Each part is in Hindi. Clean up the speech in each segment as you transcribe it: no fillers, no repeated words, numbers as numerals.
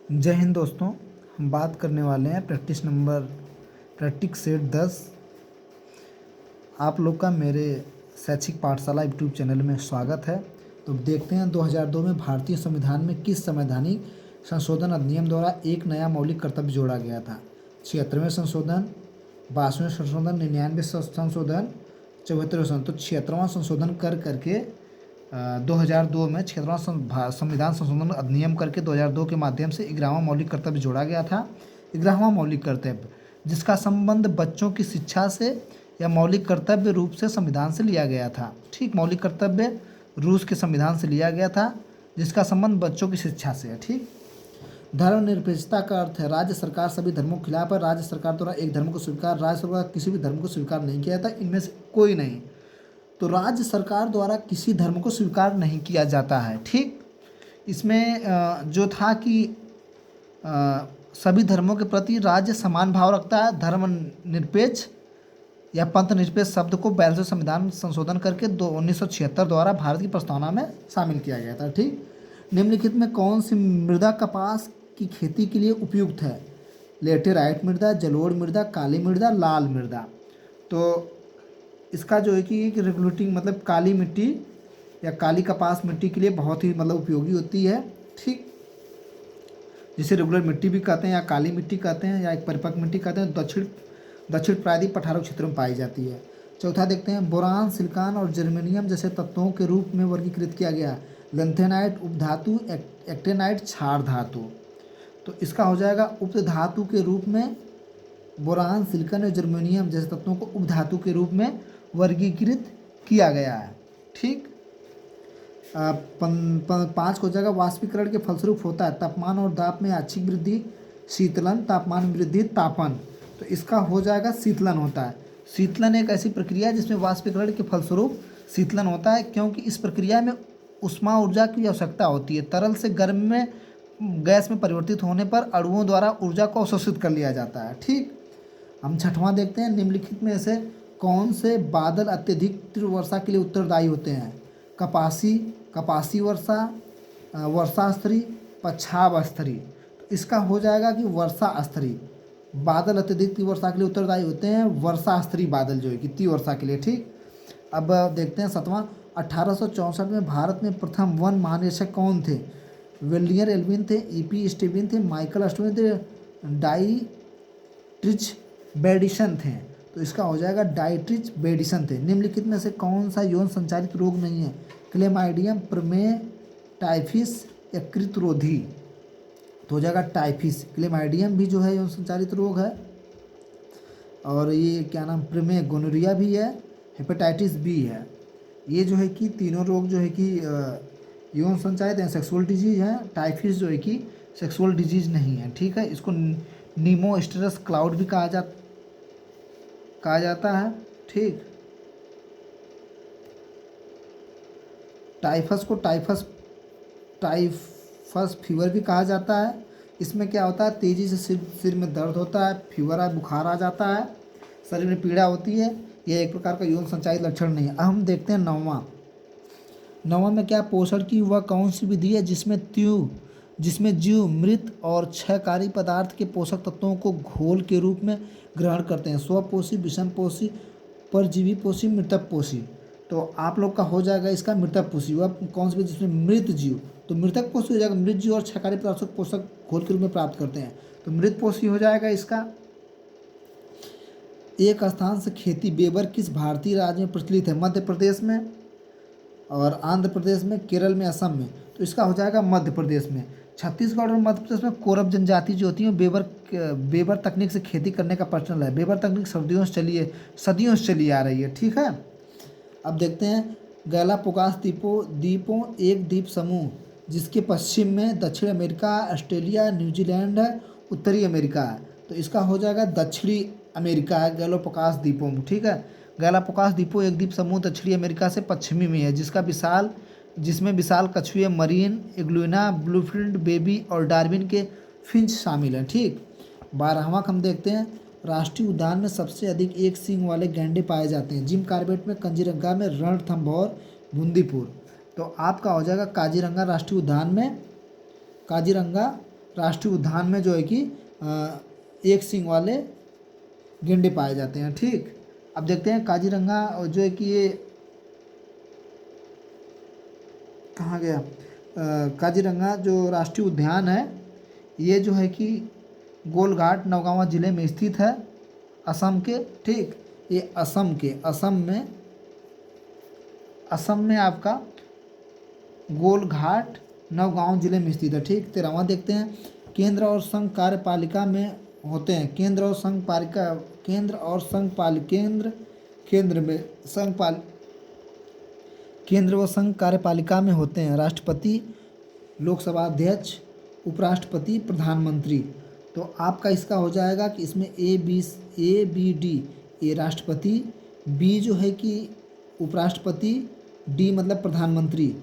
जय हिंद दोस्तों। हम बात करने वाले हैं प्रैक्टिस सेट 10। आप लोग का मेरे शैक्षिक पाठशाला यूट्यूब चैनल में स्वागत है। तो देखते हैं 2002 में भारतीय संविधान में किस संवैधानिक संशोधन अधिनियम द्वारा एक नया मौलिक कर्तव्य जोड़ा गया था। 76वें संशोधन, 22वें संशोधन, 99वें संशोधन, 74वें संशोधन। तो 76वां संशोधन करके 2002 में 76वां संविधान संशोधन अधिनियम करके 2002 के माध्यम से 11वां मौलिक कर्तव्य जोड़ा गया था। 11वां मौलिक कर्तव्य जिसका संबंध बच्चों की शिक्षा से या मौलिक कर्तव्य रूप से संविधान से लिया गया था। ठीक, मौलिक कर्तव्य रूस के संविधान से लिया गया था जिसका संबंध बच्चों की शिक्षा से है। ठीक, धर्मनिरपेक्षता का अर्थ है राज्य सरकार सभी धर्मों के खिलाफ है। राज्य सरकार द्वारा एक धर्म को स्वीकार, राज्य सरकार किसी भी धर्म को स्वीकार नहीं किया जाता, इनमें से कोई नहीं। तो राज्य सरकार द्वारा किसी धर्म को स्वीकार नहीं किया जाता है। ठीक, इसमें जो था कि सभी धर्मों के प्रति राज्य समान भाव रखता है। धर्मनिरपेक्ष या पंथ निरपेक्ष शब्द को 42वें संविधान संशोधन करके 1976 द्वारा भारत की प्रस्तावना में शामिल किया गया था। ठीक, निम्नलिखित में कौन सी मृदा कपास की खेती के लिए उपयुक्त है? लेटेराइट मृदा, जलोढ़ मृदा, काली मृदा, लाल मृदा। तो इसका जो है कि एक रेगुलेटिंग मतलब काली मिट्टी या काली कपास मिट्टी के लिए बहुत ही मतलब उपयोगी होती है। ठीक, जिसे रेगुलर मिट्टी भी कहते हैं या काली मिट्टी कहते हैं या एक परिपक्व मिट्टी कहते हैं। दक्षिण प्रायद्वीप पठारों क्षेत्रों में पाई जाती है। चौथा देखते हैं, बोरान, सिलिकॉन और जर्मेनियम जैसे तत्वों के रूप में वर्गीकृत किया गया। लैंथेनाइट उपधातु, एक्टेनाइट क्षार धातु। तो इसका हो जाएगा उपधातु के रूप में बोरान, सिलिकॉन और जर्मेनियम जैसे तत्वों को उपधातु के रूप में वर्गीकृत किया गया है। ठीक, 5 हो जाएगा, वाष्पीकरण के फलस्वरूप होता है तापमान और दाब में यादृच्छिक वृद्धि, शीतलन, तापमान वृद्धि, तापन। तो इसका हो जाएगा शीतलन होता है। शीतलन एक ऐसी प्रक्रिया है जिसमें वाष्पीकरण के फलस्वरूप शीतलन होता है, क्योंकि इस प्रक्रिया में ऊष्मा ऊर्जा की आवश्यकता होती है। तरल से गर्म में गैस में परिवर्तित होने पर अणुओं द्वारा ऊर्जा को अवशोषित कर लिया जाता है। ठीक, हम 6वां देखते हैं, निम्नलिखित में से कौन से बादल अत्यधिक तीव्र वर्षा के लिए उत्तरदायी होते हैं? कपासी वर्षा, वर्षा स्तरी, पछाव स्तरी। तो इसका हो जाएगा कि वर्षा स्तरी। बादल अत्यधिक तीव्र वर्षा के लिए उत्तरदायी होते हैं वर्षा स्तरी बादल जो है कि तीव्र वर्षा के लिए। ठीक, अब देखते हैं 7वां, 1864 में भारत में प्रथम वन महानिदेशक कौन थे? विलियम एल्विन थे, ईपी स्टीवन थे, माइकल स्टोन थे, डाइट्रिच बेडिसन थे। तो इसका हो जाएगा डाइट्रिच बेडिसन थे। निम्नलिखित में से कौन सा यौन संचालित रोग नहीं है? क्लेमाइडियम, प्रमेय, टाइफिस या कृतरोधी। तो हो जाएगा टाइफिस। क्लेमाइडियम भी जो है यौन संचालित रोग है, और ये क्या नाम, प्रमेय, गोनोरिया भी है, हेपेटाइटिस बी है। ये जो है कि तीनों रोग जो है कि यौन संचालित हैं, सेक्सुअल डिजीज है। टाइफिस जो है कि सेक्सुअल डिजीज नहीं है। ठीक है, इसको नीमोस्टेरस क्लाउड भी कहा जाता है। ठीक, टाइफस को टाइफस फीवर भी कहा जाता है। इसमें क्या होता है, तेज़ी से सिर में दर्द होता है, फीवर है, बुखार आ जाता है, शरीर में पीड़ा होती है। यह एक प्रकार का यौन संचालित लक्षण नहीं है। अब हम देखते हैं 9वां में क्या, पोषण की वह कौन सी विधि है जिसमें जीव मृत और क्षयकारी पदार्थ के पोषक तत्वों को घोल के रूप में ग्रहण करते हैं? स्वपोषी, विषमपोषी, परजीवी पोषी, मृतक पोषी। तो आप लोग का हो जाएगा इसका मृतक पोषी। वह कौन सी, जिसमें मृत जीव, तो मृतक पोषी हो जाएगा। मृत जीव और क्षयकारी पदार्थों को पोषक घोल के रूप में प्राप्त करते हैं, तो मृत पोषी हो जाएगा इसका। एक स्थान से खेती बेबर किस भारतीय राज्य में प्रचलित है? मध्य प्रदेश में और आंध्र प्रदेश में, केरल में, असम में। तो इसका हो जाएगा मध्य प्रदेश में। छत्तीसगढ़ और मध्य प्रदेश में कोरब जनजाति जो होती है बेबर तकनीक से खेती करने का प्रचलन है। बेबर तकनीक सदियों से चली आ रही है। ठीक है, अब देखते हैं गैलापागोस द्वीपों एक द्वीप समूह जिसके पश्चिम में दक्षिण अमेरिका, ऑस्ट्रेलिया, न्यूजीलैंड है, उत्तरी अमेरिका है। तो इसका हो जाएगा दक्षिणी अमेरिका है गैलापागोस द्वीपों में। ठीक है, गैलापागोस द्वीपों एक द्वीप समूह दक्षिणी अमेरिका से पश्चिमी में है जिसमें विशाल कछुए, मरीन इग्लुइना, ब्लूफिन बेबी और डार्विन के फिंच शामिल हैं। ठीक, 12वां हम देखते हैं, राष्ट्रीय उद्यान में सबसे अधिक एक सींग वाले गैंडे पाए जाते हैं? जिम कॉर्बेट में, काजीरंगा में, रणथंभौर, बूंदीपुर। तो आपका हो जाएगा काजीरंगा राष्ट्रीय उद्यान में, काजीरंगा राष्ट्रीय उद्यान में जो है कि एक सींग वाले गेंडे पाए जाते हैं। ठीक, अब देखते हैं काजीरंगा जो है कि ये कहाँ गया। काजीरंगा जो राष्ट्रीय उद्यान है ये जो है कि गोलघाट नौगांवा जिले में स्थित है, असम के। ठीक, ये असम में आपका गोलघाट नौगांव जिले में स्थित है। ठीक, 13वां देखते हैं, केंद्र और संघ कार्यपालिका में होते हैं। केंद्र और संघ पालिका केंद्र और संघ पाल केंद्र केंद्र में संघ पाल केंद्र व संघ कार्यपालिका में होते हैं राष्ट्रपति, लोकसभा अध्यक्ष, उपराष्ट्रपति, प्रधानमंत्री। तो आपका इसका हो जाएगा कि इसमें A B D, ए राष्ट्रपति, बी जो है कि उपराष्ट्रपति, डी मतलब प्रधानमंत्री।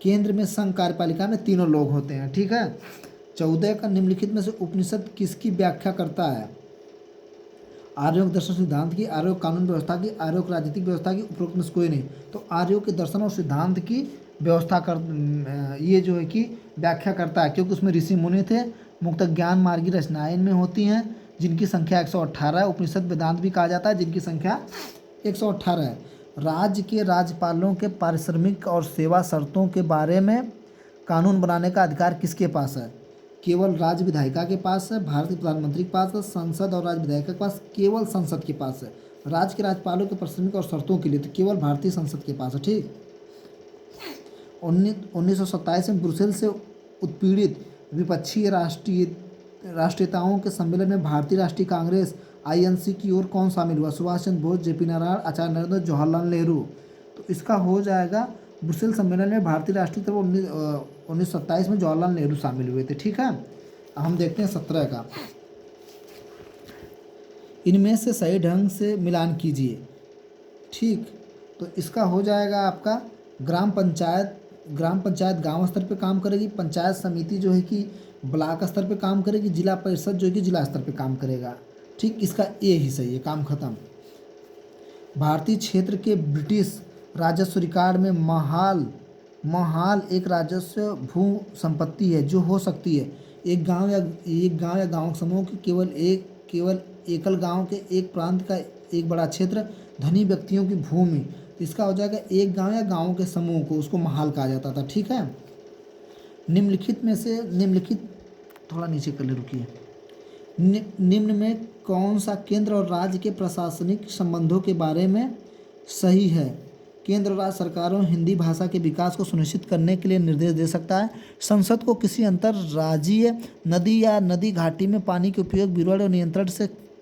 केंद्र में संघ कार्यपालिका में तीनों लोग होते हैं। ठीक है। 14 का निम्नलिखित में से उपनिषद किसकी व्याख्या करता है? आर्यों के दर्शन सिद्धांत की, आर्यों कानून व्यवस्था की, आर्यों की राजनीतिक व्यवस्था की, उपरोक्त में से कोई नहीं। तो आर्यों के दर्शन और सिद्धांत की व्यवस्था कर ये जो है कि व्याख्या करता है, क्योंकि उसमें ऋषि मुनि थे। मुक्त ज्ञान मार्गी रचनाएं इनमें होती हैं जिनकी संख्या 118 है। उपनिषद वेदांत भी कहा जाता है जिनकी संख्या 118 है। राज्य के राज्यपालों के पारिश्रमिक और सेवा शर्तों के बारे में कानून बनाने का अधिकार किसके पास है? केवल राज्य विधायिका के पास है, भारतीय प्रधानमंत्री के पास है, संसद और राज्य विधायिका के पास केवल संसद के पास है। राज्य के राज्यपालों के पारिश्रमिक और शर्तों के लिए तो केवल भारतीय संसद के पास है। ठीक, 1927 में ब्रुसेल से उत्पीड़ित विपक्षी राष्ट्रीयताओं के सम्मेलन में भारतीय राष्ट्रीय कांग्रेस INC की ओर कौन शामिल हुआ? सुभाष चंद्र बोस, JP नारायण, आचार्य नरेंद्र, जवाहरलाल नेहरू। तो इसका हो जाएगा ब्रुसेल सम्मेलन में भारतीय राष्ट्रीय तरफ 1927 में जवाहरलाल नेहरू शामिल हुए थे। ठीक है। अब हम देखते हैं 17 का, इनमें से सही ढंग से मिलान कीजिए। ठीक, तो इसका हो जाएगा आपका ग्राम पंचायत गांव स्तर पे काम करेगी, पंचायत समिति जो है कि ब्लॉक स्तर पे काम करेगी, जिला परिषद जो है कि जिला स्तर पे काम करेगा। ठीक, इसका ए ही सही है, काम खत्म। भारतीय क्षेत्र के ब्रिटिश राजस्व रिकॉर्ड में महाल एक राजस्व भू संपत्ति है जो हो सकती है एक गांव या गांव समूह की केवल एकल गांव के एक प्रांत का एक बड़ा क्षेत्र, धनी व्यक्तियों की भूमि। तो इसका हो जाएगा एक गांव या गांव के समूह को, उसको महाल कहा जाता था। ठीक है। निम्नलिखित थोड़ा नीचे कर ले, रुकिए। निम्न में कौन सा केंद्र और राज्य के प्रशासनिक संबंधों के बारे में सही है? केंद्र और राज्य सरकारों हिंदी भाषा के विकास को सुनिश्चित करने के लिए निर्देश दे सकता है। संसद को किसी अंतर्राज्यीय नदी या नदी घाटी में पानी के उपयोग, विवरण और नियंत्रण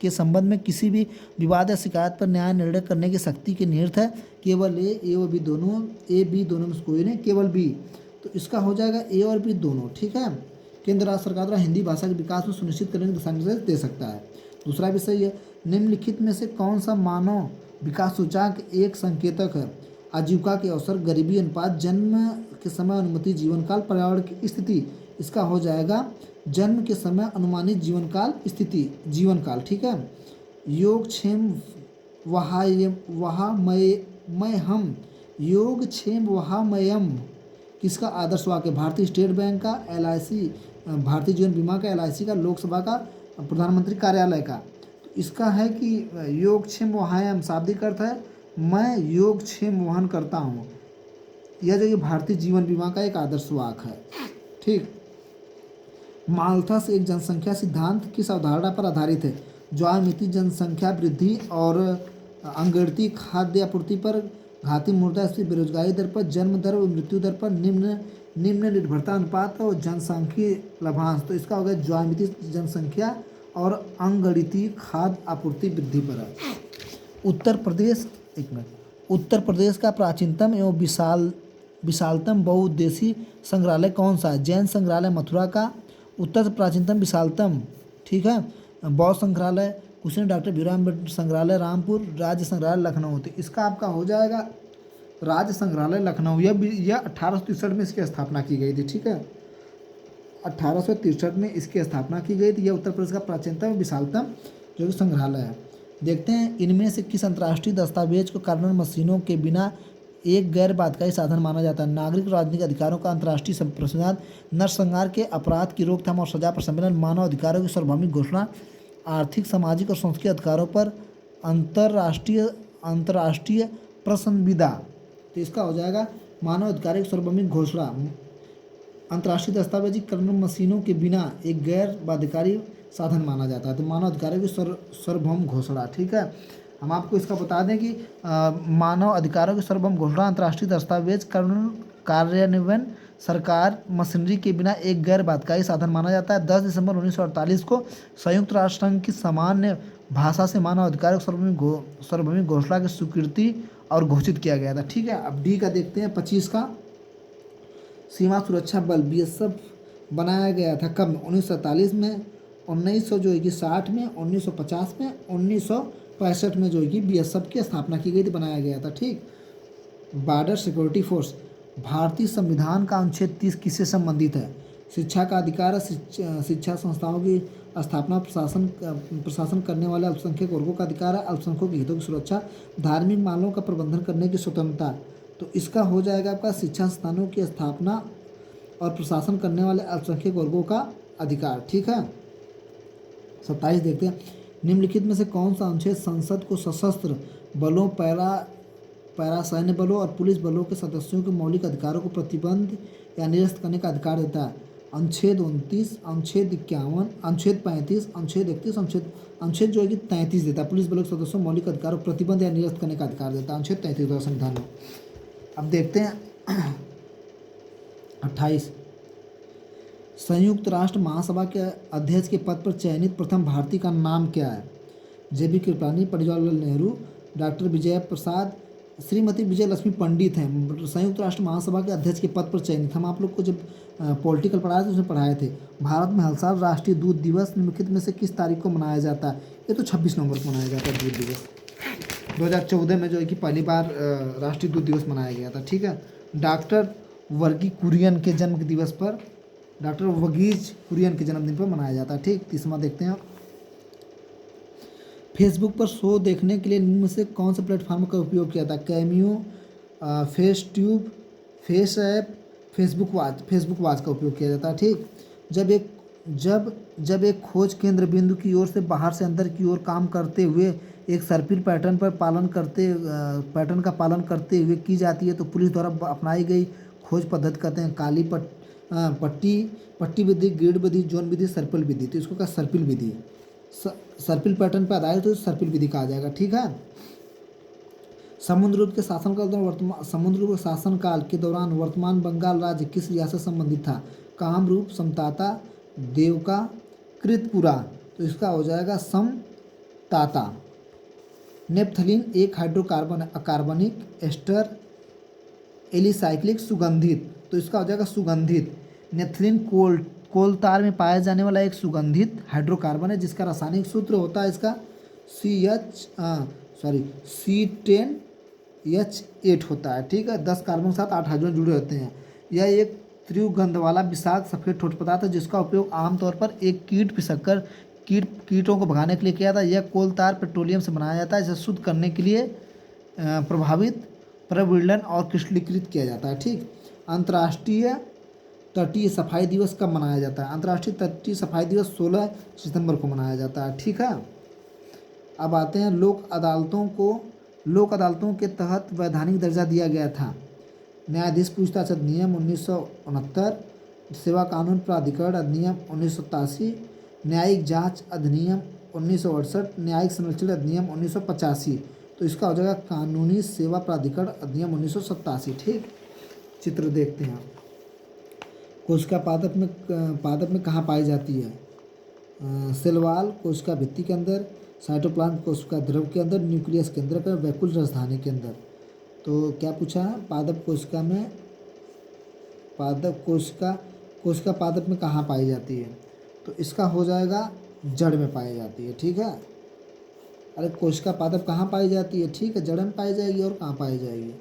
के संबंध में किसी भी विवाद या शिकायत पर न्याय निर्णय करने की शक्ति की निहित है। केवल ए और बी दोनों, A B दोनों में से कोई नहीं, केवल बी। तो इसका हो जाएगा A और B दोनों। ठीक है। केंद्र राज्य सरकार द्वारा हिंदी भाषा के विकास में सुनिश्चित करने के दिशा निर्देश दे सकता है। दूसरा भी सही है। निम्नलिखित में से कौन सा मानव विकास सूचकांक एक संकेतक है? आजीविका के अवसर, गरीबी अनुपात, जन्म के समय अनुमति जीवनकाल, पर्यावरण की स्थिति। इसका हो जाएगा जन्म के समय अनुमानित जीवनकाल। ठीक है। योगक्षेम वहामयम किसका आदर्श वाक्य? भारतीय स्टेट बैंक का, LIC भारतीय जीवन बीमा का, LIC का, लोकसभा का, प्रधानमंत्री कार्यालय का। तो इसका है कि योगक्षेम वहायम शाब्दिक अर्थ है मैं योगक्षेम वहन करता हूँ। यह जो ये भारतीय जीवन बीमा का एक आदर्श वाक्य है। ठीक। माल्थस एक जनसंख्या सिद्धांत किस अवधारणा पर आधारित है? ज्वामिति जनसंख्या वृद्धि और अंगड़ती, खाद्य आपूर्ति पर, घाती मुद्रास्फीति, बेरोजगारी दर पर, जन्म दर और मृत्यु दर पर, निम्न निर्भरता अनुपात और जनसांख्यिकीय लाभांश। तो इसका होगा ज्वामिति जनसंख्या और अंगड़िती खाद्य आपूर्ति वृद्धि पर है। उत्तर प्रदेश का प्राचीनतम एवं विशालतम बहुउद्देशीय संग्रहालय कौन सा है? जैन संग्रहालय मथुरा का, उत्तर प्राचीनतम विशालतम, ठीक है, बौद्ध संग्रहालय कुशीन, डॉक्टर भीमराव अम्बेडकर संग्रहालय रामपुर, राज्य संग्रहालय लखनऊ। तो इसका आपका हो जाएगा राज्य संग्रहालय लखनऊ। यह 1863 में इसकी स्थापना की गई थी। ठीक है। 1863 में इसकी स्थापना की गई थी। यह उत्तर प्रदेश का प्राचीनतम विशालतम जो कि संग्रहालय है। देखते हैं इनमें से किस अंतर्राष्ट्रीय दस्तावेज को कार्बन मशीनों के बिना एक गैर बाध्यकारी साधन माना जाता है। नागरिक और राजनीतिक अधिकारों का अंतर्राष्ट्रीय संप्रसारण, नरसंहार के अपराध की रोकथाम और सजा पर सम्मेलन, मानव अधिकारों की सार्वभौमिक घोषणा, आर्थिक, सामाजिक और सांस्कृतिक अधिकारों पर अंतर्राष्ट्रीय अंतर्राष्ट्रीय प्रसंविदा। तो इसका हो जाएगा मानव अधिकारों की सार्वभौमिक घोषणा। अंतर्राष्ट्रीय दस्तावेजीकरण मशीनों के बिना एक गैर बाध्यकारी साधन माना जाता है। तो मानव अधिकारों की सार्वभौम घोषणा, ठीक है। हम आपको इसका बता दें कि मानव अधिकारों की सार्वभौम घोषणा अंतर्राष्ट्रीय दस्तावेज कार्यान्वयन सरकार मशीनरी के बिना एक गैर बाध्यकारी साधन माना जाता है। 10 दिसंबर 1948 को संयुक्त राष्ट्र संघ की सामान्य भाषा से मानव अधिकारों की सार्वभौमिक घोषणा की स्वीकृति और घोषित किया गया था, ठीक है। अब डी का देखते हैं 25 का। सीमा सुरक्षा बल बीएसएफ बनाया गया था कब? 1947 में, 1960 में, 1950 में, 1965 में जो है कि बीएसएफ की स्थापना की गई थी, बनाया गया था, ठीक। बॉर्डर सिक्योरिटी फोर्स, भारतीय संविधान का अनुच्छेद 30 किससे संबंधित है? शिक्षा का अधिकार, शिक्षा संस्थाओं की स्थापना, प्रशासन करने वाले अल्पसंख्यक वर्गों का अधिकार है, अल्पसंख्यकों के हितों की सुरक्षा, धार्मिक मामलों का प्रबंधन करने की स्वतंत्रता। तो इसका हो जाएगा आपका शिक्षा संस्थानों की स्थापना और प्रशासन करने वाले अल्पसंख्यक वर्गों का अधिकार, ठीक है। 27 देखते हैं। निम्नलिखित में से कौन सा अनुच्छेद संसद को सशस्त्र बलों, पैरा सैन्य बलों और पुलिस बलों के सदस्यों के मौलिक अधिकारों को प्रतिबंध या निरस्त करने का अधिकार देता है? अनुच्छेद 29, अनुच्छेद 51, अनुच्छेद 35, अनुच्छेद 31, अनुच्छेद जो है कि 33 देता है। पुलिस बलों के सदस्यों मौलिक अधिकारों को प्रतिबंध या निरस्त करने का अधिकार देता है, अनुच्छेद 33 संविधान में। अब देखते हैं 28। संयुक्त राष्ट्र महासभा के अध्यक्ष के पद पर चयनित प्रथम भारतीय का नाम क्या है? जेबी कृपलानी, पंडित जवाहरलाल नेहरू, डॉक्टर विजय प्रसाद, श्रीमती विजय लक्ष्मी पंडित हैं। संयुक्त राष्ट्र महासभा के अध्यक्ष के पद पर चयनित। हम आप लोग को जब पॉलिटिकल पढ़ाए थे उसमें पढ़ाए थे। भारत में हर साल राष्ट्रीय दूध दिवस निम्नलिखित में से किस तारीख को मनाया जाता है? ये तो 26 नवंबर को मनाया जाता है दूध दिवस। 2014 में जो है कि पहली बार राष्ट्रीय दूध दिवस मनाया गया था, ठीक है। डॉक्टर वर्गी कुरियन के जन्म दिवस पर, डॉक्टर वर्गीज कुरियन के जन्मदिन पर मनाया जाता है, ठीक। 30वां देखते हैं। फेसबुक पर शो देखने के लिए निम्न में से कौन से प्लेटफॉर्म का उपयोग किया था? Cameo, face tube, face app, Facebook watch का उपयोग किया जाता है, ठीक। जब एक खोज केंद्र बिंदु की ओर से बाहर से अंदर की ओर काम करते हुए एक सर्पिल पैटर्न का पालन करते हुए की जाती है तो पुलिस द्वारा अपनाई गई खोज पद्धति कहते हैं काली पट्टी विधि, ग्रिड विधि, जोन विधि, सर्पिल विधि। तो इसको क्या सर्पिल विधि, सर्पिल पैटर्न पर आधारित तो सर्पिल विधि कहा जाएगा, ठीक है। समुद्रगुप्त के शासनकाल के दौरान वर्तमान बंगाल राज्य किस रियासत से संबंधित था? कामरूप, समताता, देवका, कृतपुरा। तो इसका हो जाएगा समताता। नेपथलीन एक हाइड्रोकार्बन अकार्बनिक एस्टर एलिसाइक्लिक सुगंधित। तो इसका हो जाएगा सुगंधित। नेपथलीन कोलतार में पाया जाने वाला एक सुगंधित हाइड्रोकार्बन है जिसका रासायनिक सूत्र होता है इसका C10H8 होता है, ठीक है। 10 कार्बन के साथ 8 हाइड्रोजन जुड़े होते हैं। यह एक त्रिगंध वाला विषाक्त सफेद ठोस पदार्थ है जिसका उपयोग आमतौर पर एक कीट पिसक्कर कीटों को भगाने के लिए किया जाता है। यह कोलतार पेट्रोलियम से बनाया जाता है। इसे शुद्ध करने के लिए प्रभावित प्रविलन और क्रिस्टलीकृत किया जाता है, ठीक। अंतर्राष्ट्रीय तटीय सफाई दिवस कब मनाया जाता है? अंतर्राष्ट्रीय तटीय सफाई दिवस 16 सितंबर को मनाया जाता है, ठीक है। अब आते हैं लोक अदालतों के तहत वैधानिक दर्जा दिया गया था। न्यायाधीश पूछताछ अधिनियम 1969, सेवा कानून प्राधिकरण अधिनियम 1987, न्यायिक जांच अधिनियम 1968, न्यायिक संरक्षण अधिनियम 1985। तो इसका हो जाएगा कानूनी सेवा प्राधिकरण अधिनियम 1987, ठीक। चित्र देखते हैं। कोशिका पादप में कहाँ पाई जाती है? सेलवाल कोशिका भित्ति के अंदर, साइटोप्लाज्म कोशिका द्रव के अंदर, न्यूक्लियस केंद्र पर, वैकुल राजधानी के अंदर। तो क्या पूछा है? कोशिका पादप में कहाँ पाई जाती है? तो इसका हो जाएगा जड़ में पाई जाती है, ठीक है। अरे कोशिका पादप कहाँ पाई जाती है? ठीक है, जड़ में पाई जाएगी। और कहाँ पाई जाएगी?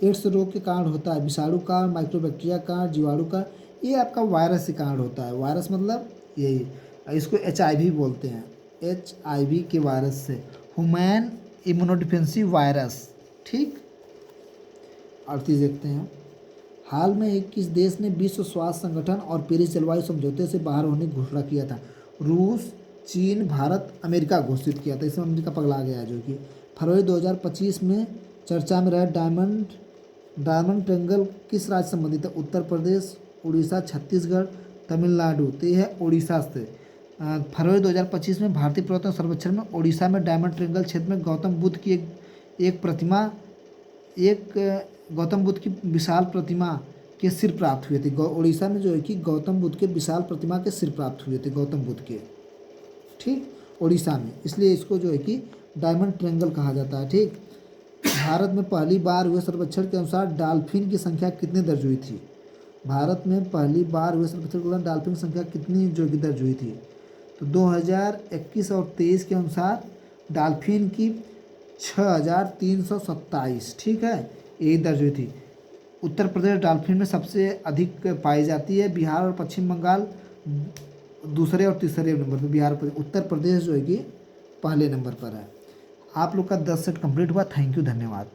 एड्स रोग के कारण होता है विषाणु का, माइक्रोबैक्टीरिया का, जीवाणु का। ये आपका वायरस के कारण होता है। वायरस मतलब यही, इसको HIV बोलते हैं। HIV के वायरस से, ह्यूमन इम्यूनोडिफेंसी वायरस, ठीक। 38 देखते हैं। हाल में एक किस देश ने विश्व स्वास्थ्य संगठन और पेरिस जलवायु समझौते से बाहर होने की घोषणा किया था? रूस, चीन, भारत, अमेरिका घोषित किया था। इसमें अमेरिका पगला गया, जो कि फरवरी 2025 में चर्चा में रहा डायमंड ट्रेंगल किस राज्य संबंधित है? उत्तर प्रदेश, उड़ीसा, छत्तीसगढ़, तमिलनाडु। तो ये है उड़ीसा से। फरवरी 2025 में भारतीय पुरातत्व सर्वेक्षण में उड़ीसा में डायमंड ट्रेंगल क्षेत्र में गौतम बुद्ध की एक प्रतिमा एक गौतम बुद्ध की विशाल प्रतिमा के सिर प्राप्त हुए थे। उड़ीसा में जो है कि गौतम बुद्ध के विशाल प्रतिमा के सिर प्राप्त हुए थे, गौतम बुद्ध के, ठीक, उड़ीसा में। इसलिए इसको जो है कि डायमंड ट्रेंगल कहा जाता है, ठीक। भारत में पहली बार हुए सर्वेक्षण के अनुसार डॉल्फिन की संख्या कितनी दर्ज हुई थी? भारत में पहली बार हुए सर्वेक्षण के दौरान डॉल्फिन की संख्या कितनी जो कि दर्ज हुई थी? तो 2021 और 23 के अनुसार डॉल्फिन की 6327, ठीक है, यही दर्ज हुई थी। उत्तर प्रदेश डॉल्फिन में सबसे अधिक पाई जाती है। बिहार और पश्चिम बंगाल दूसरे और तीसरे नंबर पर, बिहार पर। उत्तर प्रदेश जो है कि पहले नंबर पर है। आप लोग का 10 सेट कंप्लीट हुआ। थैंक यू, धन्यवाद।